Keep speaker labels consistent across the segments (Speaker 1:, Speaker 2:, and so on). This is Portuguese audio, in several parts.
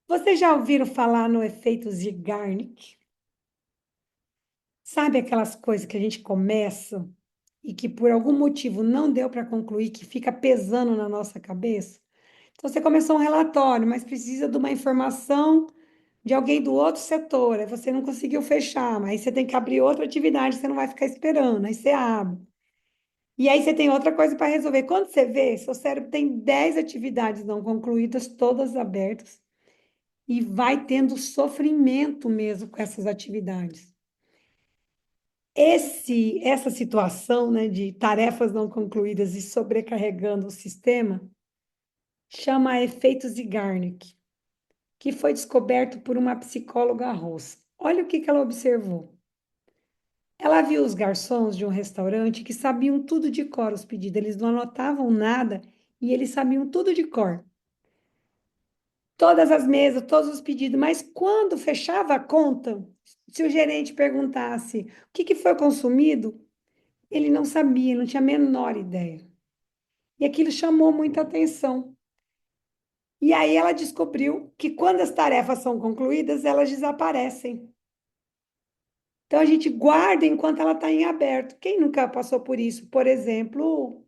Speaker 1: Vocês já ouviram falar no efeito Zeigarnik? Sabe aquelas coisas que a gente começa e que por algum motivo não deu para concluir, que fica pesando na nossa cabeça? Então, você começou um relatório, mas precisa de uma informação de alguém do outro setor, aí você não conseguiu fechar, mas aí você tem que abrir outra atividade, você não vai ficar esperando, aí você abre. E aí você tem outra coisa para resolver. Quando você vê, seu cérebro tem 10 atividades não concluídas, todas abertas, e vai tendo sofrimento mesmo com essas atividades. Essa situação, né, de tarefas não concluídas e sobrecarregando o sistema chama efeito Zeigarnik, que foi descoberto por uma psicóloga russa. Olha o que que ela observou. Ela viu os garçons de um restaurante que sabiam tudo de cor os pedidos, eles não anotavam nada e eles sabiam tudo de cor. Todas as mesas, todos os pedidos, mas quando fechava a conta, se o gerente perguntasse o que que foi consumido, ele não sabia, não tinha a menor ideia. E aquilo chamou muita atenção. E aí ela descobriu que quando as tarefas são concluídas, elas desaparecem. Então a gente guarda enquanto ela está em aberto. Quem nunca passou por isso? Por exemplo,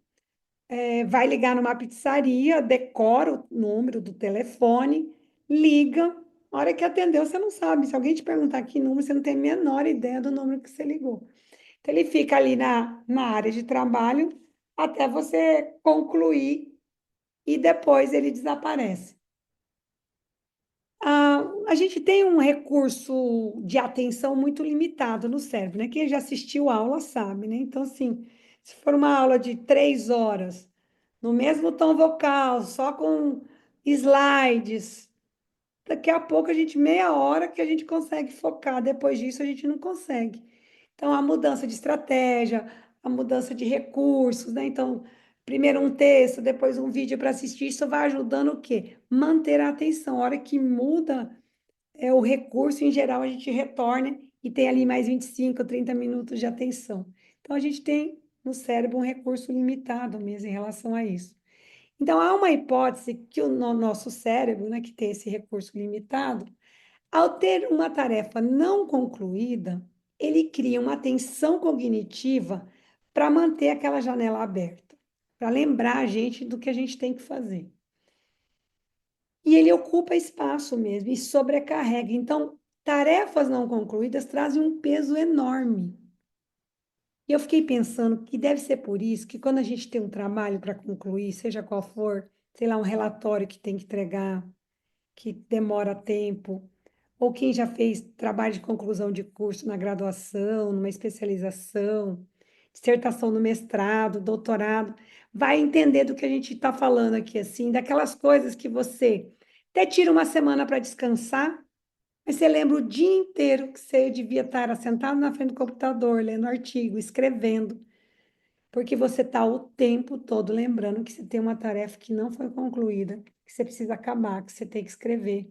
Speaker 1: vai ligar numa pizzaria, decora o número do telefone, liga. A hora que atendeu, você não sabe. Se alguém te perguntar que número, você não tem a menor ideia do número que você ligou. Então ele fica ali na área de trabalho até você concluir e depois ele desaparece. A gente tem um recurso de atenção muito limitado no cérebro, né? Quem já assistiu a aula sabe, né? Então, assim, se for uma aula de 3 horas, no mesmo tom vocal, só com slides, daqui a pouco a gente, meia hora que a gente consegue focar, depois disso a gente não consegue. Então, a mudança de estratégia, a mudança de recursos, né? Então, primeiro um texto, depois um vídeo para assistir, isso vai ajudando o quê? Manter a atenção. A hora que muda o recurso, em geral, a gente retorna e tem ali mais 25, 30 minutos de atenção. Então, a gente tem no cérebro um recurso limitado mesmo em relação a isso. Então, há uma hipótese que o nosso cérebro, né, que tem esse recurso limitado, ao ter uma tarefa não concluída, ele cria uma tensão cognitiva para manter aquela janela aberta, para lembrar a gente do que a gente tem que fazer. E ele ocupa espaço mesmo e sobrecarrega. Então, tarefas não concluídas trazem um peso enorme. E eu fiquei pensando que deve ser por isso que quando a gente tem um trabalho para concluir, seja qual for, sei lá, um relatório que tem que entregar, que demora tempo, ou quem já fez trabalho de conclusão de curso na graduação, numa especialização, dissertação no mestrado, doutorado, vai entender do que a gente está falando aqui, assim, daquelas coisas que você até tira uma semana para descansar, mas você lembra o dia inteiro que você devia estar sentado na frente do computador, lendo artigo, escrevendo, porque você está o tempo todo lembrando que você tem uma tarefa que não foi concluída, que você precisa acabar, que você tem que escrever.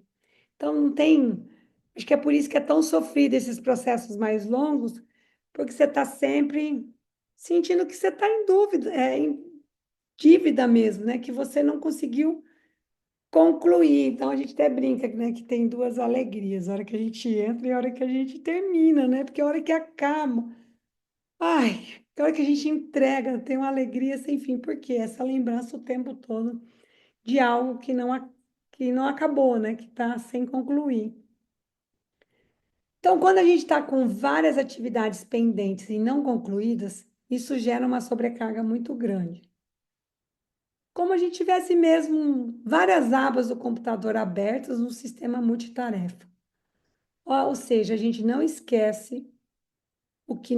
Speaker 1: Então, não tem. Acho que é por isso que é tão sofrido esses processos mais longos, porque você está sempre sentindo que você está em dúvida, em dívida mesmo, né? Que você não conseguiu concluir. Então, a gente até brinca, né, que tem duas alegrias, a hora que a gente entra e a hora que a gente termina, né? Porque a hora que acaba, ai, a hora que a gente entrega, tem uma alegria sem fim, porque essa lembrança o tempo todo de algo que não acabou, né? Que está sem concluir. Então, quando a gente está com várias atividades pendentes e não concluídas, isso gera uma sobrecarga muito grande. Como a gente tivesse mesmo várias abas do computador abertas no sistema multitarefa. Ou seja, a gente não esquece o que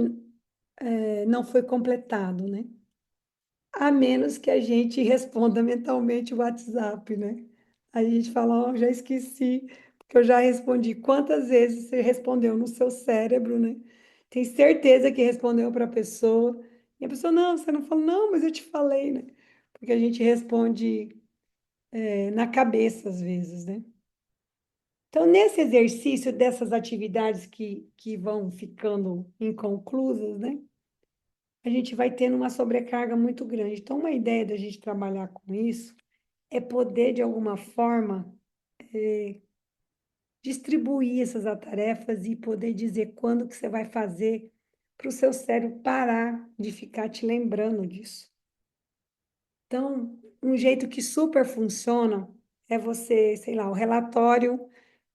Speaker 1: não foi completado, né? A menos que a gente responda mentalmente o WhatsApp, né? Aí a gente fala, ó, já esqueci, porque eu já respondi. Quantas vezes você respondeu no seu cérebro, né? Tem certeza que respondeu para a pessoa. E a pessoa, não, você não falou, não, mas eu te falei, né? Porque a gente responde na cabeça às vezes, né? Então, nesse exercício dessas atividades que vão ficando inconclusas, né? A gente vai tendo uma sobrecarga muito grande. Então, uma ideia da gente trabalhar com isso é poder, de alguma forma, distribuir essas tarefas e poder dizer quando que você vai fazer para o seu cérebro parar de ficar te lembrando disso. Então, um jeito que super funciona é você, sei lá, o relatório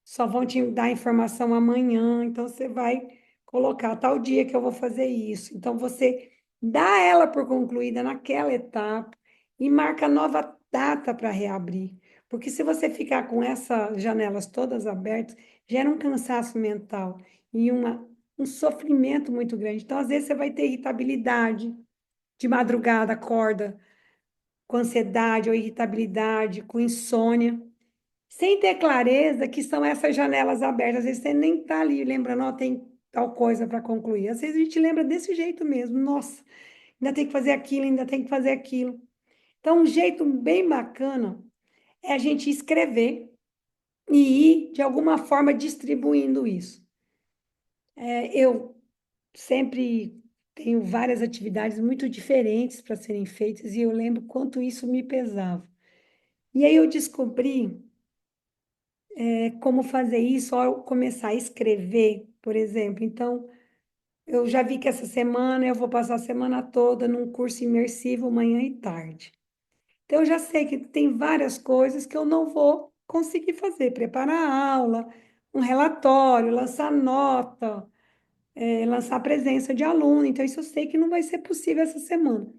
Speaker 1: só vão te dar informação amanhã, então você vai colocar tal dia que eu vou fazer isso. Então você dá ela por concluída naquela etapa e marca nova data para reabrir. Porque se você ficar com essas janelas todas abertas, gera um cansaço mental e um sofrimento muito grande. Então, às vezes, você vai ter irritabilidade de madrugada, acorda com ansiedade ou irritabilidade, com insônia, sem ter clareza que são essas janelas abertas. Às vezes você nem está ali lembrando, ó, tem tal coisa para concluir. Às vezes a gente lembra desse jeito mesmo, nossa, ainda tem que fazer aquilo, ainda tem que fazer aquilo. Então, um jeito bem bacana é a gente escrever e ir, de alguma forma, distribuindo isso. Eu sempre tenho várias atividades muito diferentes para serem feitas e eu lembro quanto isso me pesava. E aí eu descobri como fazer isso ao começar a escrever, por exemplo. Então, eu já vi que essa semana eu vou passar a semana toda num curso imersivo, manhã e tarde. Então, eu já sei que tem várias coisas que eu não vou conseguir fazer: preparar a aula, um relatório, lançar nota, lançar presença de aluno. Então, isso eu sei que não vai ser possível essa semana.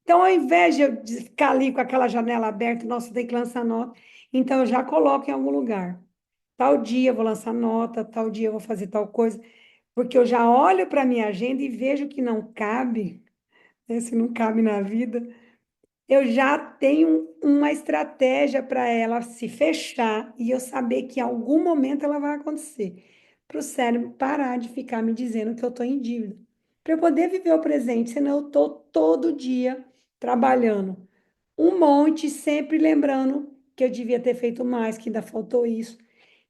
Speaker 1: Então, ao invés de eu ficar ali com aquela janela aberta, nossa, tem que lançar nota, então eu já coloco em algum lugar. Tal dia eu vou lançar nota, tal dia eu vou fazer tal coisa, porque eu já olho para a minha agenda e vejo que não cabe, né? Se não cabe na vida, eu já tenho uma estratégia para ela se fechar e eu saber que em algum momento ela vai acontecer, para o cérebro parar de ficar me dizendo que eu estou em dívida, para eu poder viver o presente, senão eu estou todo dia trabalhando um monte, sempre lembrando que eu devia ter feito mais, que ainda faltou isso.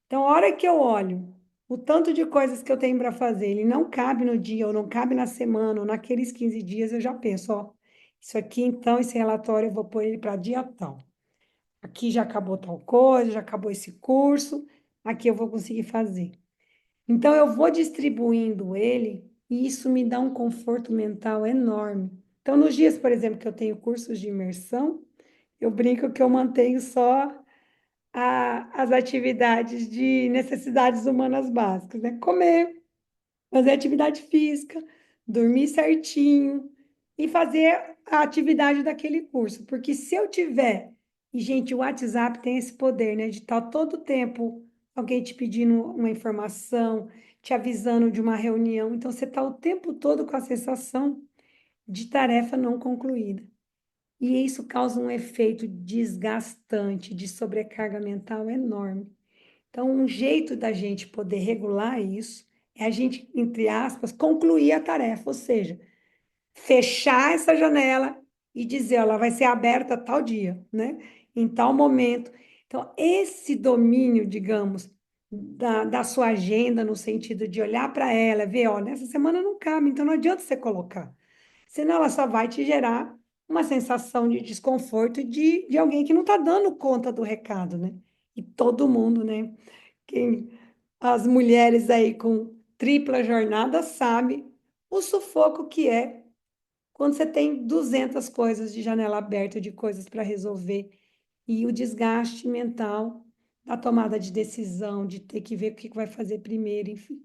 Speaker 1: Então, a hora que eu olho o tanto de coisas que eu tenho para fazer, ele não cabe no dia, ou não cabe na semana, ou naqueles 15 dias, eu já penso, ó, isso aqui então, esse relatório, eu vou pôr ele para dia tal. Aqui já acabou tal coisa, já acabou esse curso, aqui eu vou conseguir fazer. Então, eu vou distribuindo ele e isso me dá um conforto mental enorme. Então, nos dias, por exemplo, que eu tenho cursos de imersão, eu brinco que eu mantenho só as atividades de necessidades humanas básicas, né? Comer, fazer atividade física, dormir certinho e fazer a atividade daquele curso. Porque se eu tiver, e gente, o WhatsApp tem esse poder, né? De estar todo tempo alguém te pedindo uma informação, te avisando de uma reunião. Então, você está o tempo todo com a sensação de tarefa não concluída. E isso causa um efeito desgastante, de sobrecarga mental enorme. Então, um jeito da gente poder regular isso é a gente, entre aspas, concluir a tarefa, ou seja, fechar essa janela e dizer, ela vai ser aberta tal dia, né? Em tal momento. Então, esse domínio, digamos, da sua agenda, no sentido de olhar para ela, ver, ó, nessa semana não cabe, então não adianta você colocar. Senão ela só vai te gerar uma sensação de desconforto de alguém que não está dando conta do recado, né? E todo mundo, né? Quem, as mulheres aí com tripla jornada sabe o sufoco que é quando você tem 200 coisas de janela aberta, de coisas para resolver, e o desgaste mental da tomada de decisão, de ter que ver o que vai fazer primeiro, enfim.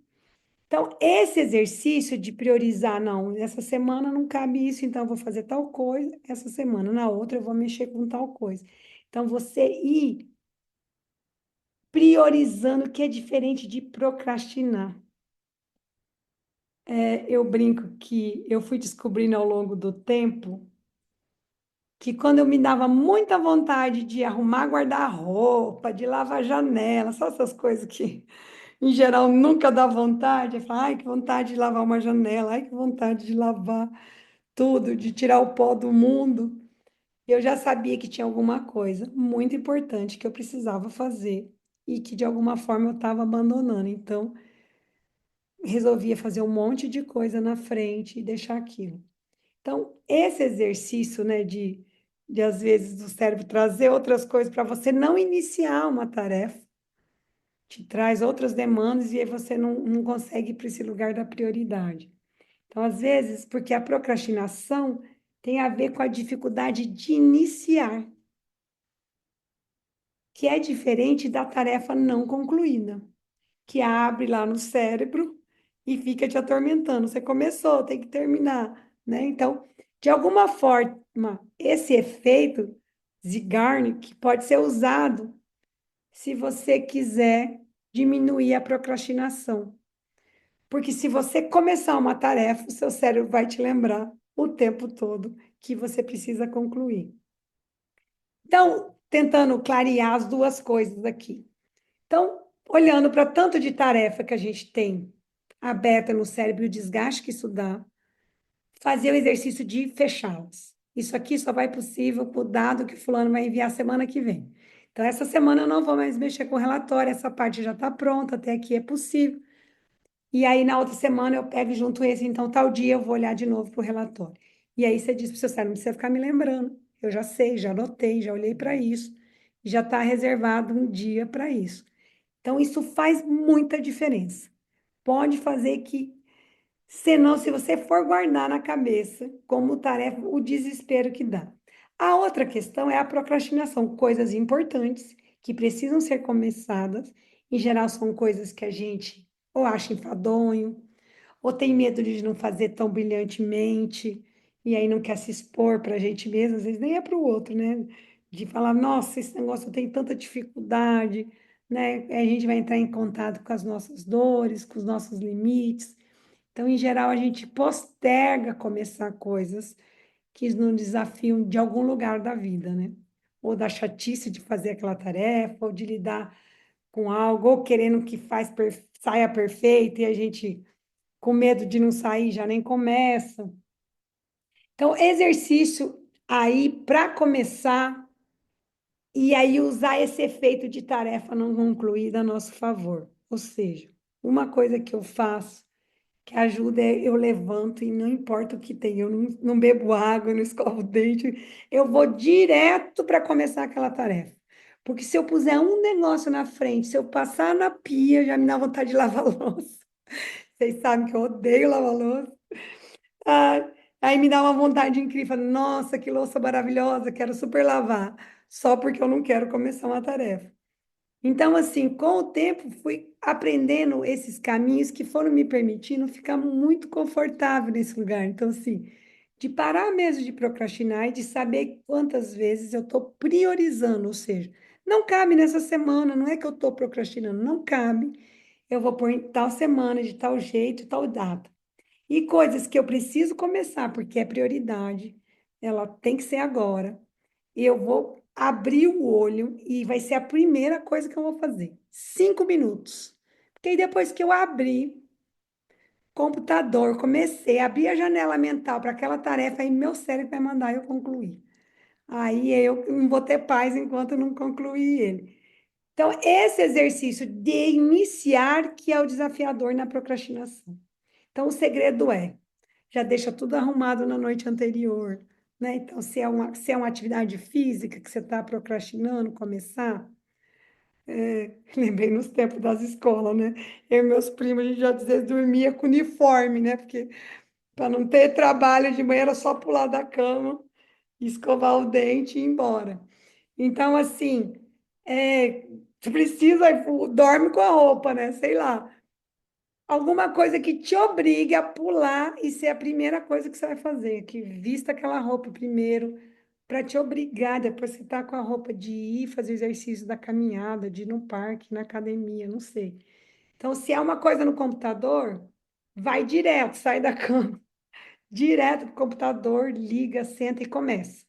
Speaker 1: Então, esse exercício de priorizar, não, essa semana não cabe isso, então eu vou fazer tal coisa, essa semana, na outra eu vou mexer com tal coisa. Então, você ir priorizando, que é diferente de procrastinar. Eu brinco que eu fui descobrindo ao longo do tempo que quando eu me dava muita vontade de arrumar guarda-roupa, de lavar a janela, só essas coisas que em geral nunca dá vontade, eu falo, ai, que vontade de lavar uma janela, ai, que vontade de lavar tudo, de tirar o pó do mundo. Eu já sabia que tinha alguma coisa muito importante que eu precisava fazer e que de alguma forma eu estava abandonando. Então, resolvia fazer um monte de coisa na frente e deixar aquilo. Então, esse exercício, né, de às vezes o cérebro trazer outras coisas para você não iniciar uma tarefa, te traz outras demandas e aí você não consegue ir para esse lugar da prioridade. Então, às vezes, porque a procrastinação tem a ver com a dificuldade de iniciar, que é diferente da tarefa não concluída, que abre lá no cérebro e fica te atormentando. Você começou, tem que terminar, né? Então, de alguma forma, esse efeito Zeigarnik pode ser usado se você quiser diminuir a procrastinação. Porque se você começar uma tarefa, o seu cérebro vai te lembrar o tempo todo que você precisa concluir. Então, tentando clarear as duas coisas aqui. Então, olhando para tanto de tarefa que a gente tem aberta no cérebro e o desgaste que isso dá, fazer o exercício de fechá-las. Isso aqui só vai possível com o dado que o fulano vai enviar semana que vem. Então, essa semana eu não vou mais mexer com o relatório, essa parte já está pronta, até aqui é possível. E aí, na outra semana, eu pego junto esse, então, tal dia eu vou olhar de novo para o relatório. E aí você diz para o seu cérebro, não precisa ficar me lembrando. Eu já sei, já anotei, já olhei para isso, já está reservado um dia para isso. Então, isso faz muita diferença. Pode fazer que, senão, se você for guardar na cabeça como tarefa, o desespero que dá. A outra questão é a procrastinação, coisas importantes que precisam ser começadas. Em geral, são coisas que a gente ou acha enfadonho, ou tem medo de não fazer tão brilhantemente, e aí não quer se expor para a gente mesmo, às vezes nem é para o outro, né? De falar, nossa, esse negócio eu tenho tanta dificuldade, né? Aí a gente vai entrar em contato com as nossas dores, com os nossos limites. Então, em geral, a gente posterga começar coisas que nos desafiam de algum lugar da vida, né? Ou da chatice de fazer aquela tarefa, ou de lidar com algo, ou querendo que saia perfeito e a gente com medo de não sair, já nem começa. Então, exercício aí para começar e aí usar esse efeito de tarefa não concluída a nosso favor. Ou seja, uma coisa que eu faço que ajuda é eu levanto e não importa o que tem, eu não bebo água, eu não escovo o dente, eu vou direto para começar aquela tarefa. Porque se eu puser um negócio na frente, se eu passar na pia, já me dá vontade de lavar louça. Vocês sabem que eu odeio lavar louça. Ah, aí me dá uma vontade incrível. Falo, nossa, que louça maravilhosa, quero super lavar. Só porque eu não quero começar uma tarefa. Então, assim, com o tempo, fui aprendendo esses caminhos que foram me permitindo ficar muito confortável nesse lugar. Então, assim, de parar mesmo de procrastinar e de saber quantas vezes eu estou priorizando, ou seja, não cabe nessa semana, não é que eu estou procrastinando, não cabe. Eu vou pôr em tal semana, de tal jeito, tal data. E coisas que eu preciso começar, porque é prioridade, ela tem que ser agora. E eu vou abrir o olho e vai ser a primeira coisa que eu vou fazer. 5 minutos. Porque aí depois que eu abrir computador, comecei a abrir a janela mental para aquela tarefa, aí meu cérebro vai mandar eu concluir. Aí eu não vou ter paz enquanto eu não concluir ele. Então, esse exercício de iniciar que é o desafiador na procrastinação. Então, o segredo é já deixa tudo arrumado na noite anterior, né? Então, se é uma atividade física que você está procrastinando começar, lembrei nos tempos das escolas, né? Eu e meus primos, a gente já às vezes dormia com uniforme, né? Porque para não ter trabalho de manhã era só pular da cama, escovar o dente e ir embora. Então, assim, tu precisa, dorme com a roupa, né? Sei lá. Alguma coisa que te obrigue a pular e ser a primeira coisa que você vai fazer, que vista aquela roupa primeiro, para te obrigar, depois você tá com a roupa de ir fazer exercício da caminhada, de ir no parque, na academia, não sei. Então, se é uma coisa no computador, vai direto, sai da cama, direto pro computador, liga, senta e começa.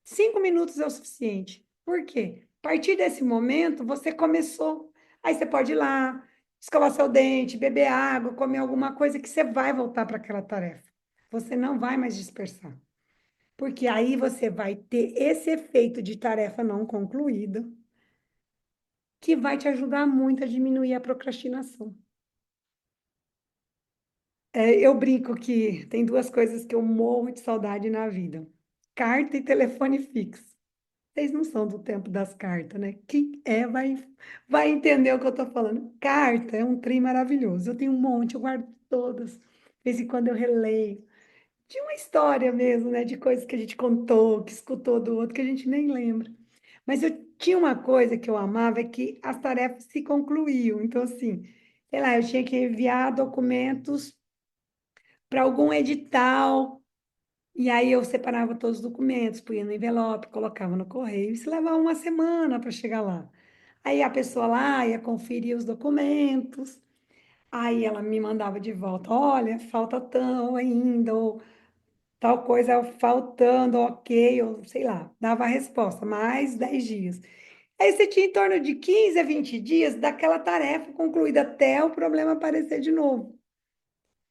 Speaker 1: 5 minutos é o suficiente. Por quê? A partir desse momento, você começou. Aí você pode ir lá, escovar seu dente, beber água, comer alguma coisa que você vai voltar para aquela tarefa. Você não vai mais dispersar. Porque aí você vai ter esse efeito de tarefa não concluída, que vai te ajudar muito a diminuir a procrastinação. Eu brinco que tem duas coisas que eu morro de saudade na vida: carta e telefone fixo. Vocês não são do tempo das cartas, né? Quem é vai entender o que eu tô falando. Carta é um trem maravilhoso. Eu tenho um monte, eu guardo todas. De vez em quando eu releio. De uma história mesmo, né? De coisas que a gente contou, que escutou do outro, que a gente nem lembra. Mas eu tinha uma coisa que eu amava, é que as tarefas se concluíam. Então, assim, sei lá, eu tinha que enviar documentos para algum edital, e aí eu separava todos os documentos, punha no envelope, colocava no correio, isso levava uma semana para chegar lá. Aí a pessoa lá ia conferir os documentos, aí ela me mandava de volta, olha, falta tão ainda, ou tal coisa faltando, ok, ou sei lá, dava a resposta, mais 10 dias. Aí você tinha em torno de 15 a 20 dias daquela tarefa concluída até o problema aparecer de novo.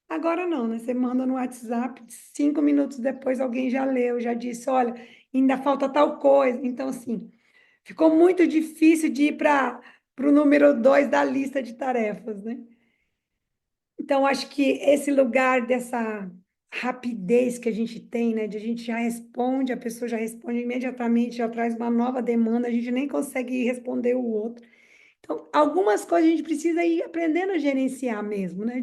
Speaker 1: Agora não, né? Você manda no WhatsApp, 5 minutos depois alguém já leu, já disse, olha, ainda falta tal coisa. Então, assim, ficou muito difícil de ir para o número 2 da lista de tarefas, né? Então, acho que esse lugar dessa rapidez que a gente tem, né? De a gente já responde, a pessoa já responde imediatamente, já traz uma nova demanda, a gente nem consegue responder o outro. Então, algumas coisas a gente precisa ir aprendendo a gerenciar mesmo, né?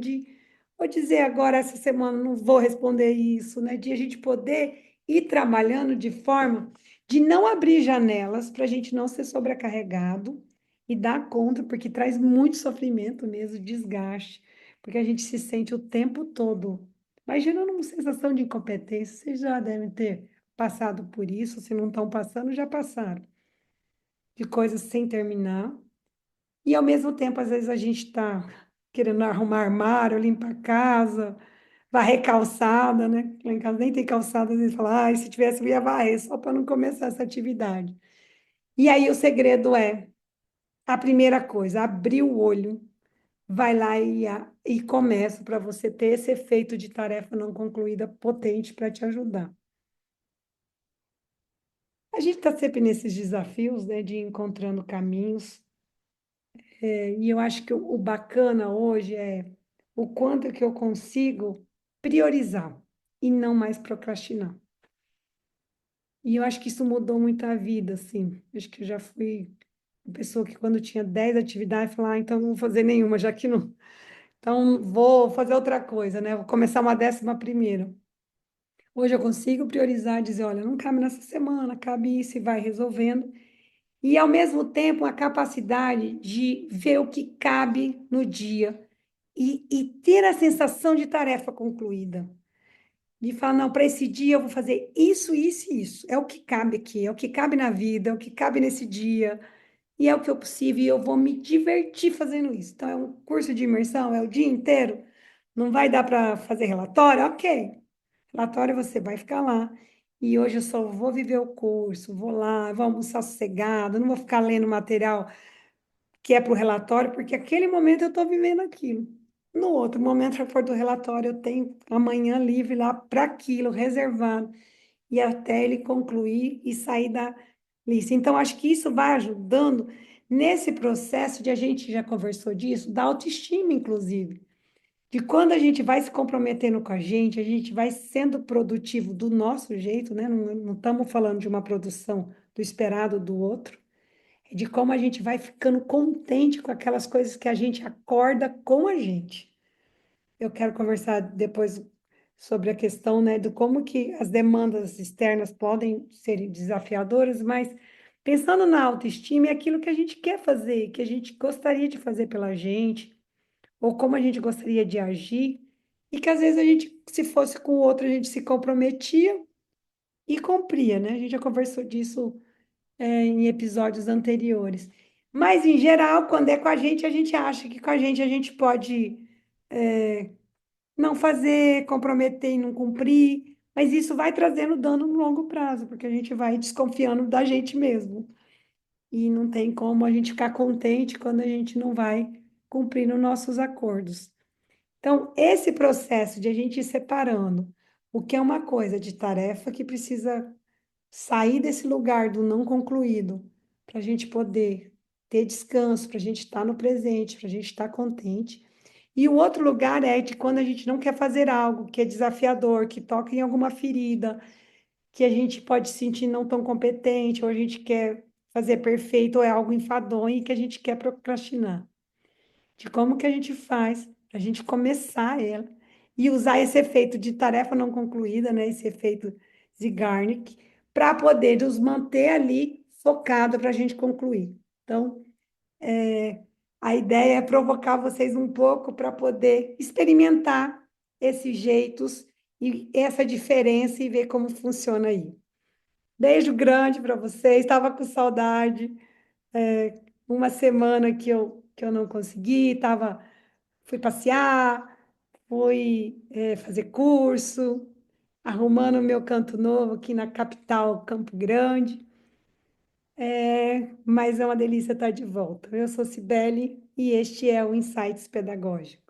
Speaker 1: Vou dizer agora, essa semana, não vou responder isso, né? De a gente poder ir trabalhando de forma de não abrir janelas para a gente não ser sobrecarregado e dar conta, porque traz muito sofrimento mesmo, desgaste, porque a gente se sente o tempo todo. Mas gerando uma sensação de incompetência, vocês já devem ter passado por isso, se não estão passando, já passaram, de coisas sem terminar. E ao mesmo tempo, às vezes a gente está querendo arrumar armário, limpar a casa, varrer calçada, né? Lá em casa nem tem calçada, às vezes fala, ai, se tivesse, eu ia varrer, só para não começar essa atividade. E aí o segredo é, a primeira coisa, abrir o olho, vai lá e começa para você ter esse efeito de tarefa não concluída potente para te ajudar. A gente está sempre nesses desafios, né, de ir encontrando caminhos. E eu acho que o bacana hoje é o quanto que eu consigo priorizar e não mais procrastinar. E eu acho que isso mudou muito a vida, assim. Acho que eu já fui uma pessoa que quando tinha 10 atividades, falava, ah, então não vou fazer nenhuma, já que não. Então vou fazer outra coisa, né? Vou começar uma 11ª. Hoje eu consigo priorizar, dizer, olha, não cabe nessa semana, cabe isso e vai resolvendo. E, ao mesmo tempo, a capacidade de ver o que cabe no dia e ter a sensação de tarefa concluída. De falar, não, para esse dia eu vou fazer isso, isso e isso. É o que cabe aqui, é o que cabe na vida, é o que cabe nesse dia, e é o que eu possível, e eu vou me divertir fazendo isso. Então, é um curso de imersão, é o dia inteiro. Não vai dar para fazer relatório? Ok. Relatório você vai ficar lá. E hoje eu só vou viver o curso, vou lá, vou almoçar sossegado, não vou ficar lendo material que é para o relatório, porque aquele momento eu estou vivendo aquilo. No outro momento, se for do relatório, eu tenho amanhã livre lá para aquilo, reservado, e até ele concluir e sair da lista. Então, acho que isso vai ajudando nesse processo de a gente já conversou disso, da autoestima, inclusive. De quando a gente vai se comprometendo com a gente vai sendo produtivo do nosso jeito, né? Não estamos falando de uma produção do esperado do outro, é de como a gente vai ficando contente com aquelas coisas que a gente acorda com a gente. Eu quero conversar depois sobre a questão, né, do como que as demandas externas podem ser desafiadoras, mas pensando na autoestima, é aquilo que a gente quer fazer, que a gente gostaria de fazer pela gente, ou como a gente gostaria de agir, e que às vezes a gente, se fosse com o outro, a gente se comprometia e cumpria, né? A gente já conversou disso, em episódios anteriores. Mas, em geral, quando é com a gente acha que com a gente pode não fazer, comprometer e não cumprir, mas isso vai trazendo dano no longo prazo, porque a gente vai desconfiando da gente mesmo. E não tem como a gente ficar contente quando a gente não vai cumprindo nossos acordos. Então, esse processo de a gente ir separando o que é uma coisa de tarefa que precisa sair desse lugar do não concluído, para a gente poder ter descanso, para a gente estar no presente, para a gente estar contente. E o outro lugar é de quando a gente não quer fazer algo que é desafiador, que toca em alguma ferida, que a gente pode se sentir não tão competente, ou a gente quer fazer perfeito, ou é algo enfadonho e que a gente quer procrastinar. De como que a gente faz para a gente começar ela e usar esse efeito de tarefa não concluída, né? Esse efeito Zeigarnik, para poder nos manter ali focado para a gente concluir. Então, a ideia é provocar vocês um pouco para poder experimentar esses jeitos e essa diferença e ver como funciona aí. Beijo grande para vocês. Estava com saudade. Uma semana que eu não consegui, fui passear, fui fazer curso, arrumando o meu canto novo aqui na capital, Campo Grande. Mas é uma delícia estar de volta. Eu sou Cibele e este é o Insights Pedagógicos.